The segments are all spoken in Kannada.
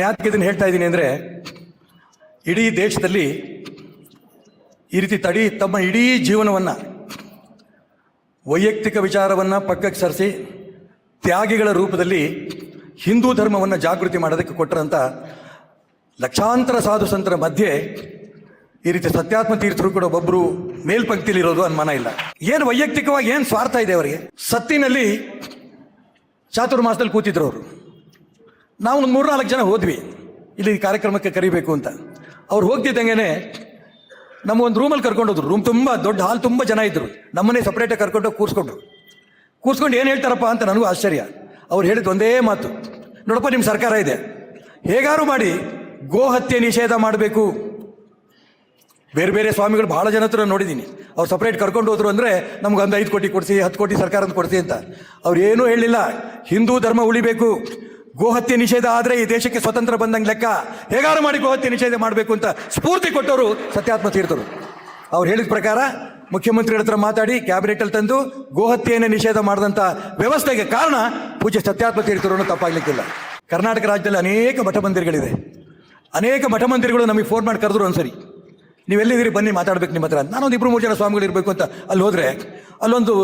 ಯಾಕೆ ಇದನ್ನು ಹೇಳ್ತಾ ಇದ್ದೀನಿ ಅಂದರೆ, ಇಡೀ ದೇಶದಲ್ಲಿ ಈ ರೀತಿ ತಮ್ಮ ಇಡೀ ಜೀವನವನ್ನು ವೈಯಕ್ತಿಕ ವಿಚಾರವನ್ನು ಪಕ್ಕಕ್ಕೆ ಸರಿಸಿ ತ್ಯಾಗಿಗಳ ರೂಪದಲ್ಲಿ ಹಿಂದೂ ಧರ್ಮವನ್ನು ಜಾಗೃತಿ ಮಾಡೋದಕ್ಕೆ ಕೊಟ್ಟರಂಥ ಲಕ್ಷಾಂತರ ಸಾಧು ಸಂತರ ಮಧ್ಯೆ ಈ ರೀತಿ ಸತ್ಯಾತ್ಮ ತೀರ್ಥರು ಕೂಡ ಒಬ್ಬರು ಮೇಲ್ಪಂಕ್ತಿಲಿರೋದು ಅನುಮಾನ ಇಲ್ಲ. ಏನು ವೈಯಕ್ತಿಕವಾಗಿ ಏನು ಸ್ವಾರ್ಥ ಇದೆ ಅವರಿಗೆ? ಸತ್ತಿನಲ್ಲಿ ಚಾತುರ್ಮಾಸದಲ್ಲಿ ಕೂತಿದ್ರು ಅವರು. ನಾವು ಒಂದು 3-4 ಜನ ಹೋದ್ವಿ ಇಲ್ಲಿ ಕಾರ್ಯಕ್ರಮಕ್ಕೆ ಕರಿಬೇಕು ಅಂತ. ಅವ್ರು ಹೋಗ್ತಿದ್ದಂಗೆ ನಮ್ಮ ಒಂದು ರೂಮಲ್ಲಿ ಕರ್ಕೊಂಡೋದ್ರು. ರೂಮ್ ತುಂಬ ದೊಡ್ಡ ಹಾಲ್, ತುಂಬ ಜನ ಇದ್ದರು. ನಮ್ಮನ್ನೇ ಸಪ್ರೇಟಾಗಿ ಕರ್ಕೊಂಡೋಗಿ ಕೂರಿಸ್ಕೊಂಡು ಏನು ಹೇಳ್ತಾರಪ್ಪ ಅಂತ ನನಗೂ ಆಶ್ಚರ್ಯ. ಅವ್ರು ಹೇಳಿದ್ದು ಒಂದೇ ಮಾತು, ನೋಡಪ್ಪ ನಿಮ್ಮ ಸರ್ಕಾರ ಇದೆ, ಹೇಗಾರು ಮಾಡಿ ಗೋಹತ್ಯೆ ನಿಷೇಧ ಮಾಡಬೇಕು. ಬೇರೆ ಬೇರೆ ಸ್ವಾಮಿಗಳು ಭಾಳ ಜನ ಹತ್ರ ನೋಡಿದ್ದೀನಿ, ಅವ್ರು ಸಪ್ರೇಟ್ ಕರ್ಕೊಂಡು ಹೋದ್ರು ಅಂದರೆ ನಮ್ಗೆ ಒಂದು 5 ಕೋಟಿ ಕೊಡಿಸಿ, 10 ಕೋಟಿ ಸರ್ಕಾರದ ಕೊಡಿಸಿ ಅಂತ. ಅವ್ರು ಏನೂ ಹೇಳಲಿಲ್ಲ. ಹಿಂದೂ ಧರ್ಮ ಉಳಿಬೇಕು, ಗೋಹತ್ಯೆ ನಿಷೇಧ ಆದರೆ ಈ ದೇಶಕ್ಕೆ ಸ್ವತಂತ್ರ ಬಂದಂಗೆ ಲೆಕ್ಕ, ಹೇಗಾರು ಮಾಡಿ ಗೋಹತ್ಯೆ ನಿಷೇಧ ಮಾಡಬೇಕು ಅಂತ ಸ್ಫೂರ್ತಿ ಕೊಟ್ಟವರು ಸತ್ಯಾತ್ಮ ತೀರ್ಥರು. ಅವ್ರು ಹೇಳಿದ ಪ್ರಕಾರ ಮುಖ್ಯಮಂತ್ರಿಗಳ ಹತ್ರ ಮಾತಾಡಿ ಕ್ಯಾಬಿನೆಟಲ್ಲಿ ತಂದು ಗೋಹತ್ಯೆಯನ್ನು ನಿಷೇಧ ಮಾಡಿದಂಥ ವ್ಯವಸ್ಥೆಗೆ ಕಾರಣ ಪೂಜ್ಯ ಸತ್ಯಾತ್ಮ ತೀರ್ಥರು ತಪ್ಪಾಗಲಿಕ್ಕಿಲ್ಲ. ಕರ್ನಾಟಕ ರಾಜ್ಯದಲ್ಲಿ ಅನೇಕ ಮಠ ಮಂದಿರಗಳಿದೆ. ಅನೇಕ ಮಠ ಮಂದಿರಗಳು ನಮಗೆ ಫೋನ್ ಮಾಡಿ ಕರೆದ್ರು ಒಂದ್ಸರಿ, ನೀವೆಲ್ಲಿದ್ದೀರಿ ಬನ್ನಿ ಮಾತಾಡ್ಬೇಕು ನಿಮ್ಮ ಹತ್ರ. ನಾನೊಂದು 2-3 ಜನ ಸ್ವಾಮಿಗಳು ಇರಬೇಕು ಅಂತ ಅಲ್ಲಿ ಹೋದರೆ ಅಲ್ಲೊಂದು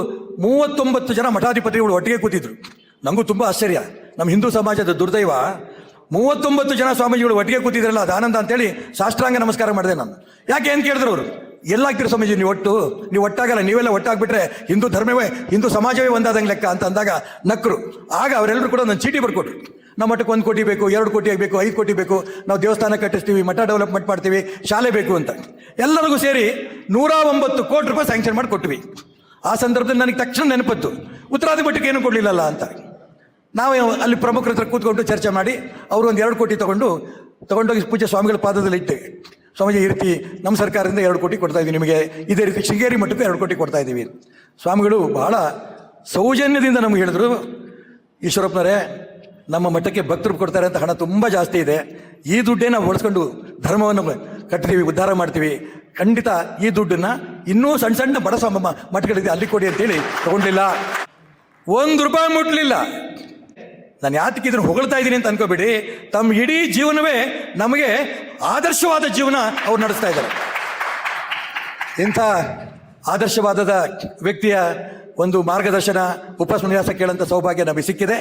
39 ಜನ ಮಠಾಧಿಪತಿಗಳು ಒಟ್ಟಿಗೆ ಕೂತಿದ್ರು. ನನಗೂ ತುಂಬ ಆಶ್ಚರ್ಯ. ನಮ್ಮ ಹಿಂದೂ ಸಮಾಜದ ದುರ್ದೈವ, 39 ಜನ ಸ್ವಾಮೀಜಿಗಳು ಒಟ್ಟಿಗೆ ಕೂತಿದ್ರಲ್ಲ, ಅದು ಆನಂದ ಅಂತೇಳಿ ಸಾಷ್ಟಾಂಗ ನಮಸ್ಕಾರ ಮಾಡಿದೆ ನಾನು. ಯಾಕೆ ಏನು ಕೇಳಿದ್ರು ಅವರು, ಎಲ್ಲಾಗ್ತೀರಿ ಸ್ವಾಮೀಜಿ ನೀವು ಒಟ್ಟಾಗಲ್ಲ, ನೀವೆಲ್ಲ ಒಟ್ಟಾಗ್ಬಿಟ್ರೆ ಹಿಂದೂ ಧರ್ಮವೇ, ಹಿಂದೂ ಸಮಾಜವೇ ಒಂದಾದಂಗೆ ಲೆಕ್ಕ ಅಂತ ಅಂದಾಗ ನಕ್ಕರು. ಆಗ ಅವರೆಲ್ಲರೂ ಕೂಡ ನನ್ನ ಚೀಟಿ ಬರ್ಕೊಟ್ರು. ನಮ್ಮ ಮಠಕ್ಕೆ 1 ಕೋಟಿ ಬೇಕು, 2 ಕೋಟಿ ಬೇಕು, 5 ಕೋಟಿ ಬೇಕು, ನಾವು ದೇವಸ್ಥಾನ ಕಟ್ಟಿಸ್ತೀವಿ, ಮಠ ಡೆವಲಪ್ಮೆಂಟ್ ಮಾಡ್ತೀವಿ, ಶಾಲೆ ಬೇಕು ಅಂತ ಎಲ್ಲರಿಗೂ ಸೇರಿ 109 ಕೋಟಿ ರೂಪಾಯಿ ಸ್ಯಾಂಕ್ಷನ್ ಮಾಡಿ ಕೊಟ್ವಿ. ಆ ಸಂದರ್ಭದಲ್ಲಿ ನನಗೆ ತಕ್ಷಣ ನೆನಪತ್ತು, ಉತ್ತರಾದಿ ಮಠಕ್ಕೆ ಏನೂ ಕೊಡಲಿಲ್ಲಲ್ಲ ಅಂತ. ನಾವು ಅಲ್ಲಿ ಪ್ರಮುಖರ ಹತ್ರ ಕೂತ್ಕೊಂಡು ಚರ್ಚೆ ಮಾಡಿ ಅವರು ಒಂದು 2 ಕೋಟಿ ತಗೊಂಡೋಗಿ ಪೂಜ್ಯ ಸ್ವಾಮಿಗಳ ಪಾದದಲ್ಲಿ ಇಟ್ಟೆ. ಸ್ವಾಮೀಜಿ ಈ ರೀತಿ ನಮ್ಮ ಸರ್ಕಾರದಿಂದ 2 ಕೋಟಿ ಕೊಡ್ತಾ ಇದ್ದೀವಿ ನಿಮಗೆ, ಇದೇ ರೀತಿ ಶೃಂಗೇರಿ ಮಠಕ್ಕೂ 2 ಕೋಟಿ ಕೊಡ್ತಾ ಇದ್ದೀವಿ. ಸ್ವಾಮಿಗಳು ಬಹಳ ಸೌಜನ್ಯದಿಂದ ನಮ್ಗೆ ಹೇಳಿದ್ರು, ಈಶ್ವರಪ್ಪನವರೇ, ನಮ್ಮ ಮಠಕ್ಕೆ ಭಕ್ತರು ಕೊಡ್ತಾರೆ ಅಂತ ಹಣ ತುಂಬ ಜಾಸ್ತಿ ಇದೆ, ಈ ದುಡ್ಡೇ ನಾವು ಬಳಸ್ಕೊಂಡು ಧರ್ಮವನ್ನು ಕಟ್ತೀವಿ, ಉದ್ಧಾರ ಮಾಡ್ತೀವಿ, ಖಂಡಿತ ಈ ದುಡ್ಡನ್ನು ಇನ್ನೂ ಸಣ್ಣ ಸಣ್ಣ ಬಡ ಮಠಗಳಿದೆ ಅಲ್ಲಿ ಕೊಡಿ ಅಂತೇಳಿ ತಗೊಂಡಿಲ್ಲ. 1 ರೂಪಾಯಿ ಮುಟ್ಲಿಲ್ಲ. ನಾನು ಯಾತಕ್ಕೆ ಇದನ್ನು ಹೊಗಳ್ತಾ ಇದ್ದೀನಿ ಅಂತ ಅನ್ಕೋಬೇಡಿ, ತಮ್ಮ ಇಡೀ ಜೀವನವೇ ನಮಗೆ ಆದರ್ಶವಾದ ಜೀವನ ಅವ್ರು ನಡೆಸ್ತಾ ಇದ್ದಾರೆ. ಇಂಥ ಆದರ್ಶವಾದದ ವ್ಯಕ್ತಿಯ ಒಂದು ಮಾರ್ಗದರ್ಶನ, ಉಪನ್ಯಾಸ ಕೇಳಂಥ ಸೌಭಾಗ್ಯ ನಮಗೆ ಸಿಕ್ಕಿದೆ.